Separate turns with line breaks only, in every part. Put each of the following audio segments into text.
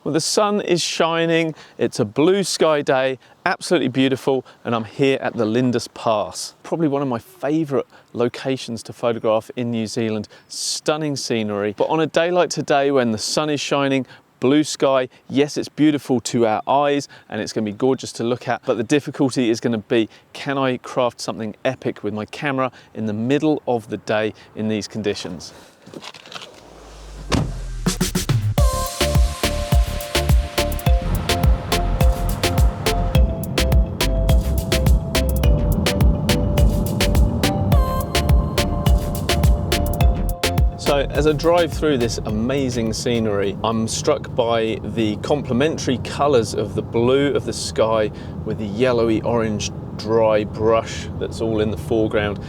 Well, the sun is shining, it's a blue sky day, absolutely beautiful, and I'm here at the Lindis Pass. Probably one of my favourite locations to photograph in New Zealand. Stunning scenery, but on a day like today when the sun is shining, blue sky, yes, it's beautiful to our eyes and it's going to be gorgeous to look at, but the difficulty is going to be, can I craft something epic with my camera in the middle of the day in these conditions? So as I drive through this amazing scenery, I'm struck by the complementary colours of the blue of the sky with the yellowy orange dry brush that's all in the foreground.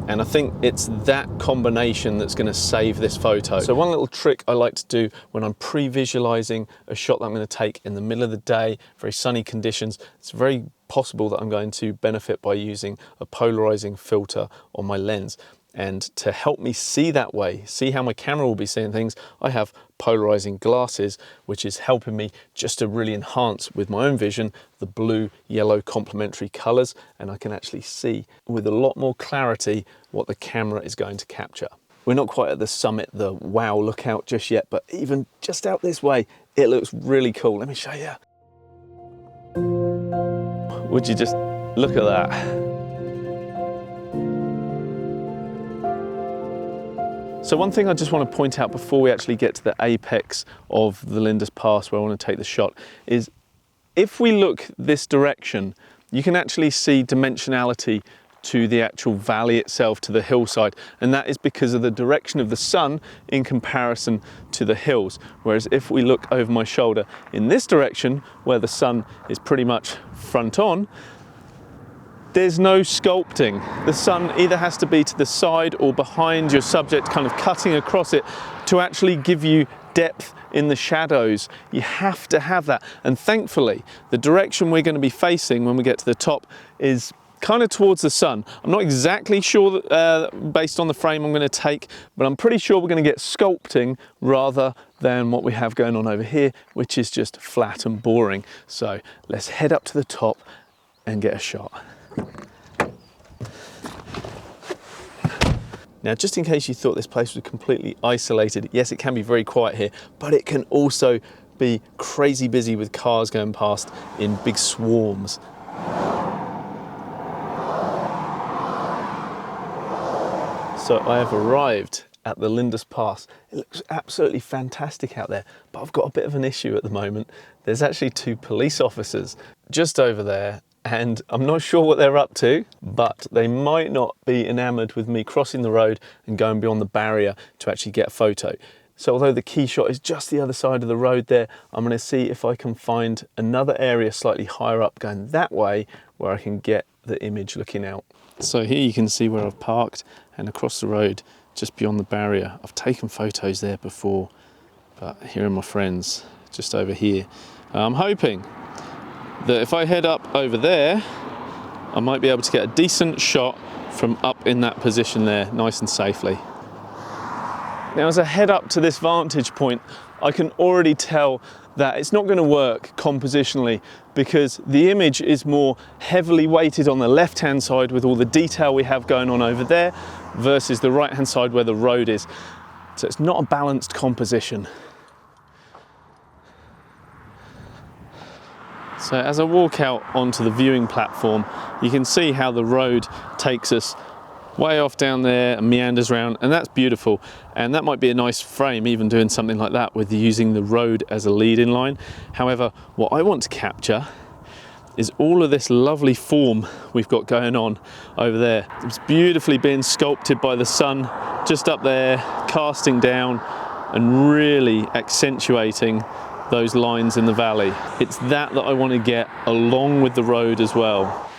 And I think it's that combination that's going to save this photo. So one little trick I like to do when I'm pre-visualizing a shot that I'm going to take in the middle of the day, very sunny conditions, it's very possible that I'm going to benefit by using a polarizing filter on my lens. And to help me see that way, see how my camera will be seeing things, I have polarizing glasses, which is helping me just to really enhance with my own vision the blue-yellow complementary colors, and I can actually see with a lot more clarity what the camera is going to capture. We're not quite at the summit, the wow lookout just yet, but even just out this way, it looks really cool. Let me show you. Would you just look at that? So one thing I just want to point out before we actually get to the apex of the Lindis Pass where I want to take the shot is if we look this direction, you can actually see dimensionality to the actual valley itself, to the hillside, and that is because of the direction of the sun in comparison to the hills. Whereas if we look over my shoulder in this direction where the sun is pretty much front on, there's no sculpting. The sun either has to be to the side or behind your subject, kind of cutting across it to actually give you depth in the shadows. You have to have that. And thankfully, the direction we're going to be facing when we get to the top is kind of towards the sun. I'm not exactly sure based on the frame I'm going to take, but I'm pretty sure we're going to get sculpting rather than what we have going on over here, which is just flat and boring. So let's head up to the top and get a shot. Now, just in case you thought this place was completely isolated, yes, it can be very quiet here, but it can also be crazy busy with cars going past in big swarms. So I have arrived at the Lindis Pass. It looks absolutely fantastic out there, but I've got a bit of an issue at the moment. There's actually two police officers just over there, and I'm not sure what they're up to, but they might not be enamoured with me crossing the road and going beyond the barrier to actually get a photo. So although the key shot is just the other side of the road there, I'm going to see if I can find another area slightly higher up going that way where I can get the image looking out. So here you can see where I've parked, and across the road just beyond the barrier. I've taken photos there before, but here are my friends just over here. I'm hoping that if I head up over there, I might be able to get a decent shot from up in that position there, nice and safely. Now, as I head up to this vantage point, I can already tell that it's not going to work compositionally because the image is more heavily weighted on the left-hand side with all the detail we have going on over there versus the right-hand side where the road is. So it's not a balanced composition. So as I walk out onto the viewing platform, you can see how the road takes us way off down there and meanders around, and that's beautiful. And that might be a nice frame, even doing something like that with using the road as a lead-in line. However, what I want to capture is all of this lovely form we've got going on over there. It's beautifully being sculpted by the sun just up there, casting down and really accentuating those lines in the valley. It's that I want to get along with the road as well.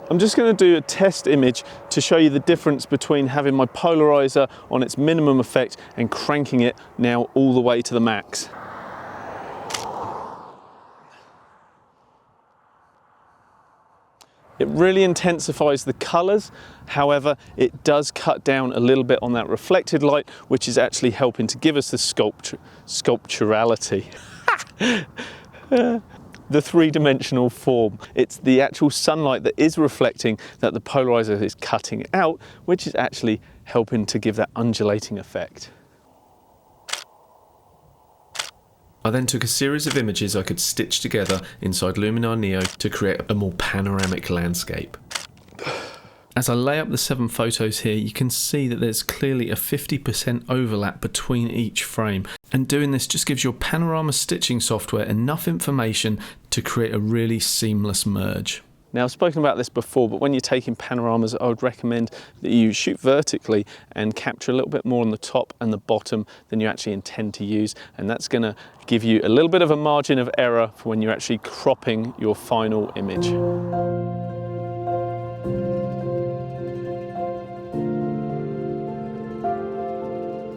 I'm just going to do a test image to show you the difference between having my polarizer on its minimum effect and cranking it now all the way to the max. It really intensifies the colours, however, it does cut down a little bit on that reflected light, which is actually helping to give us the sculpturality. The three-dimensional form. It's the actual sunlight that is reflecting that the polarizer is cutting out, which is actually helping to give that undulating effect.
I then took a series of images I could stitch together inside Luminar Neo to create a more panoramic landscape. As I lay up the 7 photos here, you can see that there's clearly a 50% overlap between each frame, and doing this just gives your panorama stitching software enough information to create a really seamless merge.
Now, I've spoken about this before, but when you're taking panoramas, I would recommend that you shoot vertically and capture a little bit more on the top and the bottom than you actually intend to use, and that's going to give you a little bit of a margin of error for when you're actually cropping your final image.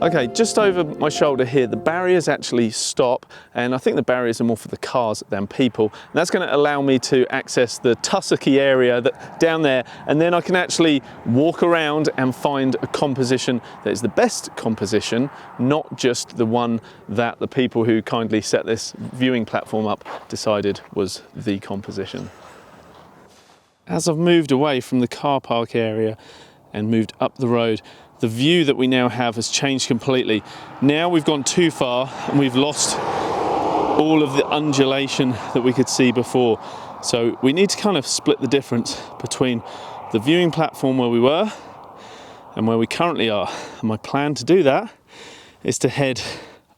Okay, just over my shoulder here, the barriers actually stop, and I think the barriers are more for the cars than people. And that's going to allow me to access the tussocky area down there, and then I can actually walk around and find a composition that is the best composition, not just the one that the people who kindly set this viewing platform up decided was the composition. As I've moved away from the car park area and moved up the road, the view that we now have has changed completely. Now we've gone too far and we've lost all of the undulation that we could see before. So we need to kind of split the difference between the viewing platform where we were and where we currently are. And my plan to do that is to head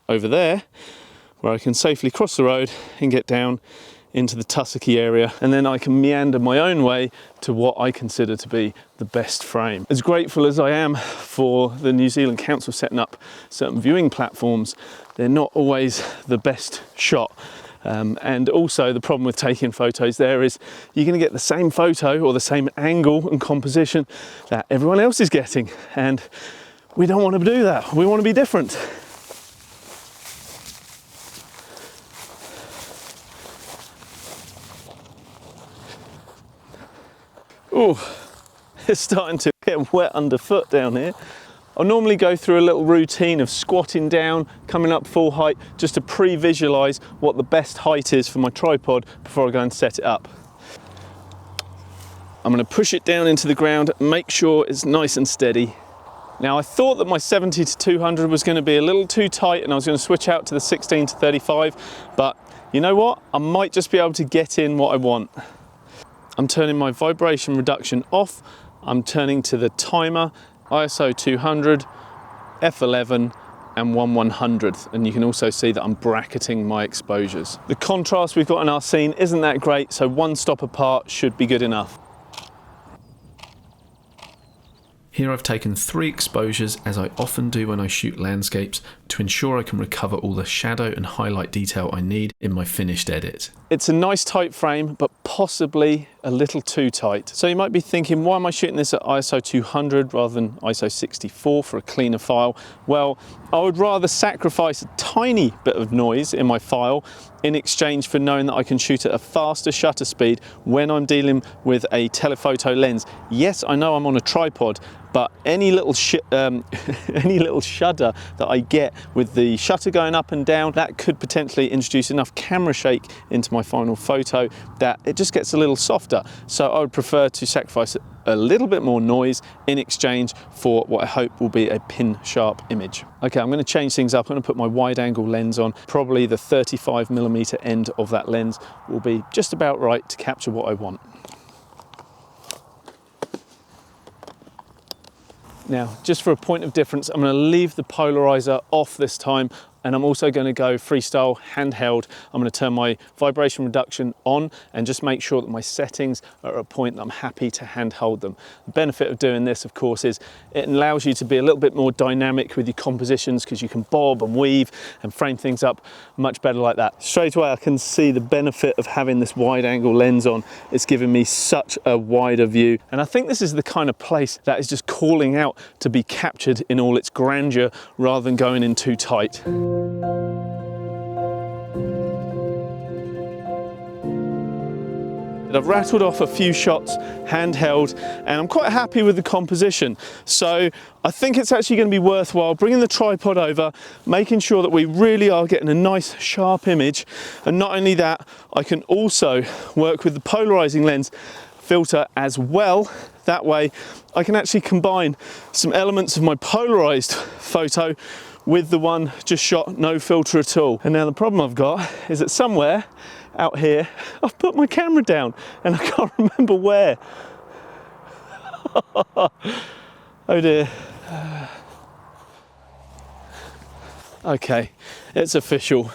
over there, where I can safely cross the road and get down into the tussocky area, and then I can meander my own way to what I consider to be the best frame. As grateful as I am for the New Zealand Council setting up certain viewing platforms, they're not always the best shot. And also the problem with taking photos there is you're going to get the same photo or the same angle and composition that everyone else is getting, and we don't want to do that. We want to be different. Oh, it's starting to get wet underfoot down here. I normally go through a little routine of squatting down, coming up full height, just to pre-visualize what the best height is for my tripod before I go and set it up. I'm going to push it down into the ground, make sure it's nice and steady. Now, I thought that my 70 to 200 was going to be a little too tight and I was going to switch out to the 16 to 35, but you know what? I might just be able to get in what I want. I'm turning my vibration reduction off. I'm turning to the timer, ISO 200, f11 and 1/100th, and you can also see that I'm bracketing my exposures. The contrast we've got in our scene isn't that great, so one stop apart should be good enough.
Here I've taken 3 exposures, as I often do when I shoot landscapes, to ensure I can recover all the shadow and highlight detail I need in my finished edit.
It's a nice tight frame, but possibly a little too tight. So you might be thinking, why am I shooting this at ISO 200 rather than ISO 64 for a cleaner file? Well, I would rather sacrifice a tiny bit of noise in my file in exchange for knowing that I can shoot at a faster shutter speed when I'm dealing with a telephoto lens. Yes, I know I'm on a tripod, but any little shudder that I get with the shutter going up and down, that could potentially introduce enough camera shake into my final photo that it just gets a little softer. So I would prefer to sacrifice a little bit more noise in exchange for what I hope will be a pin sharp image. Okay, I'm going to change things up. I'm going to put my wide angle lens on. Probably the 35mm end of that lens will be just about right to capture what I want. Now, just for a point of difference, I'm going to leave the polarizer off this time, and I'm also going to go freestyle handheld. I'm going to turn my vibration reduction on and just make sure that my settings are at a point that I'm happy to handhold them. The benefit of doing this, of course, is it allows you to be a little bit more dynamic with your compositions, because you can bob and weave and frame things up much better like that. Straight away I can see the benefit of having this wide angle lens on. It's giving me such a wider view, and I think this is the kind of place that is just calling out to be captured in all its grandeur rather than going in too tight. I've rattled off a few shots handheld and I'm quite happy with the composition. So I think it's actually going to be worthwhile bringing the tripod over, making sure that we really are getting a nice sharp image. And not only that, I can also work with the polarizing lens filter as well. That way I can actually combine some elements of my polarized photo with the one just shot no filter at all. And now the problem I've got is that somewhere out here I've put my camera down and I can't remember where. Oh dear. Okay, it's official.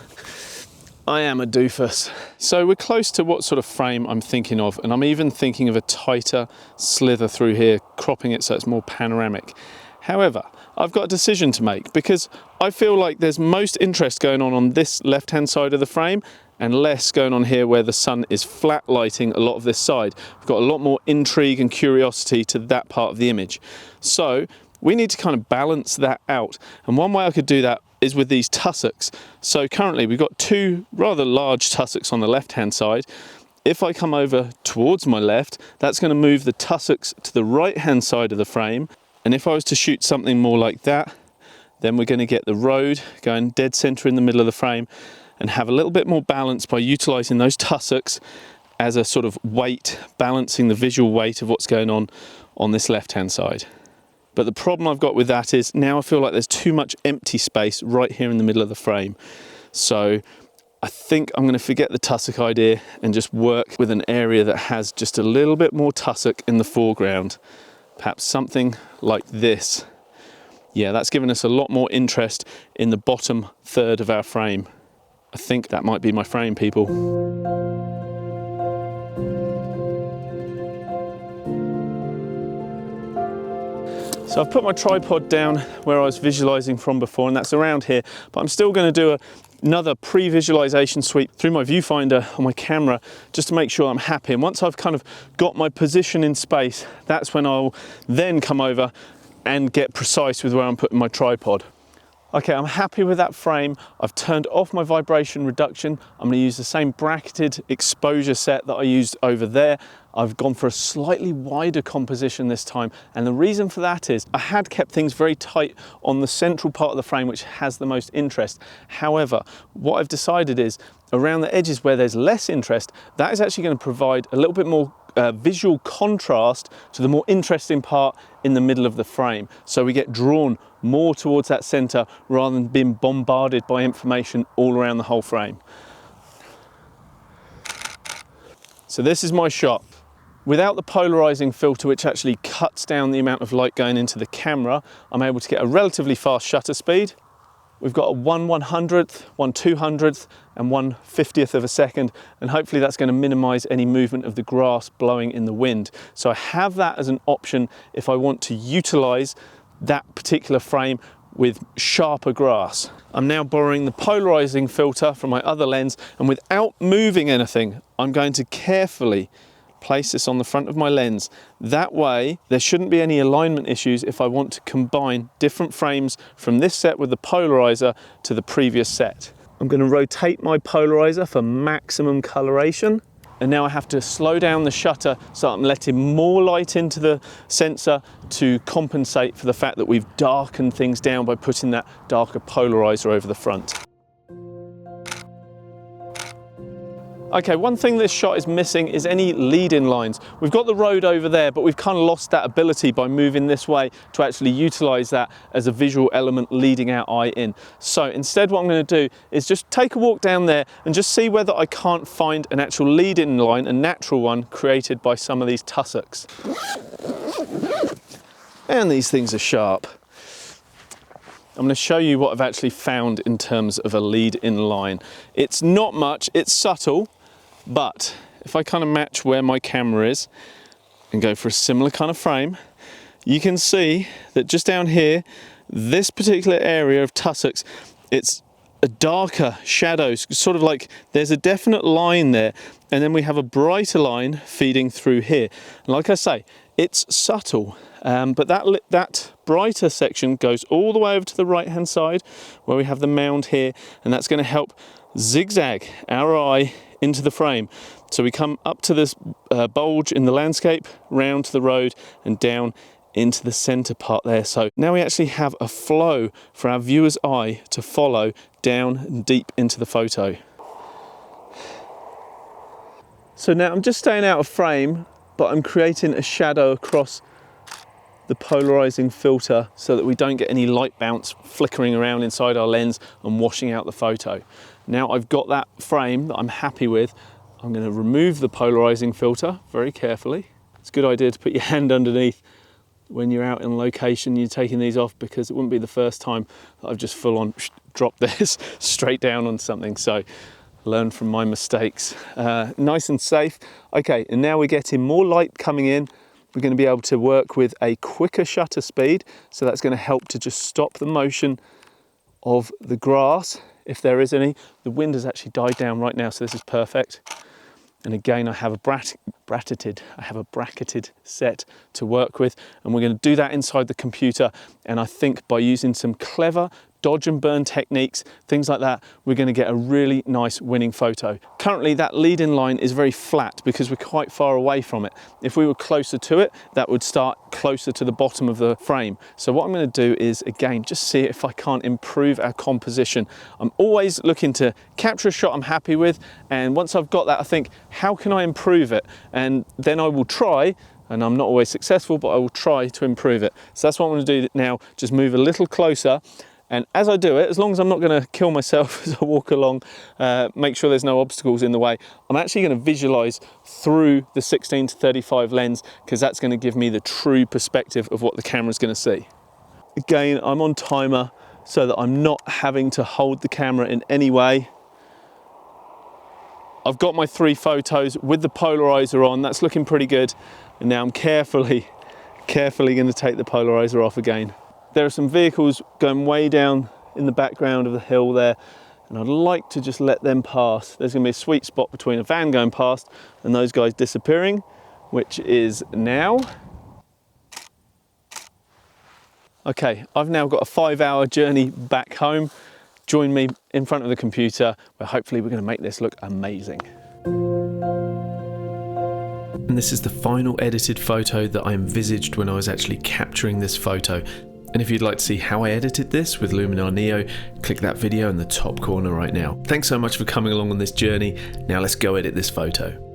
I am a doofus. So we're close to what sort of frame I'm thinking of, and I'm even thinking of a tighter slither through here, cropping it so it's more panoramic. However, I've got a decision to make because I feel like there's most interest going on this left-hand side of the frame and less going on here where the sun is flat lighting a lot of this side. We've got a lot more intrigue and curiosity to that part of the image. So we need to kind of balance that out. And one way I could do that is with these tussocks. So currently we've got two rather large tussocks on the left-hand side. If I come over towards my left, that's going to move the tussocks to the right-hand side of the frame. And if I was to shoot something more like that, then we're going to get the road going dead center in the middle of the frame and have a little bit more balance by utilizing those tussocks as a sort of weight, balancing the visual weight of what's going on this left-hand side. But the problem I've got with that is now I feel like there's too much empty space right here in the middle of the frame. So I think I'm going to forget the tussock idea and just work with an area that has just a little bit more tussock in the foreground. Perhaps something like this. Yeah, that's given us a lot more interest in the bottom third of our frame. I think that might be my frame, people. So I've put my tripod down where I was visualizing from before, and that's around here, but I'm still going to do another pre-visualization sweep through my viewfinder on my camera just to make sure I'm happy. And once I've kind of got my position in space, that's when I'll then come over and get precise with where I'm putting my tripod. Okay, I'm happy with that frame. I've turned off my vibration reduction. I'm going to use the same bracketed exposure set that I used over there. I've gone for a slightly wider composition this time, and the reason for that is I had kept things very tight on the central part of the frame which has the most interest. However, what I've decided is around the edges where there's less interest, that is actually going to provide a little bit more visual contrast to the more interesting part in the middle of the frame. So we get drawn more towards that center rather than being bombarded by information all around the whole frame. So this is my shot. Without the polarizing filter, which actually cuts down the amount of light going into the camera, I'm able to get a relatively fast shutter speed. We've got a 1/100th, 1/200th, and 1/50th of a second, and hopefully that's going to minimize any movement of the grass blowing in the wind. So I have that as an option if I want to utilize that particular frame with sharper grass. I'm now borrowing the polarizing filter from my other lens, and without moving anything, I'm going to carefully place this on the front of my lens. That way there shouldn't be any alignment issues if I want to combine different frames from this set with the polarizer to the previous set. I'm going to rotate my polarizer for maximum coloration, and now I have to slow down the shutter so I'm letting more light into the sensor to compensate for the fact that we've darkened things down by putting that darker polarizer over the front. Okay, one thing this shot is missing is any lead-in lines. We've got the road over there, but we've kind of lost that ability by moving this way to actually utilize that as a visual element leading our eye in. So instead what I'm going to do is just take a walk down there and just see whether I can't find an actual lead-in line, a natural one created by some of these tussocks. And these things are sharp. I'm going to show you what I've actually found in terms of a lead-in line. It's not much, it's subtle, but if I kind of match where my camera is and go for a similar kind of frame, you can see that just down here, this particular area of tussocks, it's a darker shadow, sort of like there's a definite line there, and then we have a brighter line feeding through here. And like I say, it's subtle, but that brighter section goes all the way over to the right hand side where we have the mound here, and that's going to help zigzag our eye into the frame. So we come up to this bulge in the landscape, round to the road and down into the centre part there. So now we actually have a flow for our viewer's eye to follow down and deep into the photo. So now I'm just staying out of frame, but I'm creating a shadow across the polarizing filter so that we don't get any light bounce flickering around inside our lens and washing out the photo. Now I've got that frame that I'm happy with. I'm going to remove the polarizing filter very carefully. It's a good idea to put your hand underneath when you're out in location, you're taking these off, because it wouldn't be the first time that I've just full on dropped this straight down on something. So learn from my mistakes. Nice and safe. Okay, and now we're getting more light coming in. We're going to be able to work with a quicker shutter speed. So that's going to help to just stop the motion of the grass, if there is any. The wind has actually died down right now, so this is perfect. And again, I have a bracketed set to work with, and we're going to do that inside the computer. And I think by using some clever dodge and burn techniques, things like that, we're going to get a really nice winning photo. Currently, that lead-in line is very flat because we're quite far away from it. If we were closer to it, that would start closer to the bottom of the frame. So what I'm going to do is, again, just see if I can't improve our composition. I'm always looking to capture a shot I'm happy with, and once I've got that, I think, how can I improve it? And then I will try, and I'm not always successful, but I will try to improve it. So that's what I'm going to do now, just move a little closer. And as I do it, as long as I'm not going to kill myself as I walk along, make sure there's no obstacles in the way, I'm actually going to visualize through the 16-35 lens, because that's going to give me the true perspective of what the camera's going to see. Again, I'm on timer so that I'm not having to hold the camera in any way. I've got my 3 photos with the polarizer on. That's looking pretty good. And now I'm carefully going to take the polarizer off again. There are some vehicles going way down in the background of the hill there, and I'd like to just let them pass. There's going to be a sweet spot between a van going past and those guys disappearing, which is now. Okay, I've now got a 5-hour journey back home. Join me in front of the computer, where hopefully we're going to make this look amazing.
And this is the final edited photo that I envisaged when I was actually capturing this photo. And if you'd like to see how I edited this with Luminar Neo, click that video in the top corner right now. Thanks so much for coming along on this journey. Now let's go edit this photo.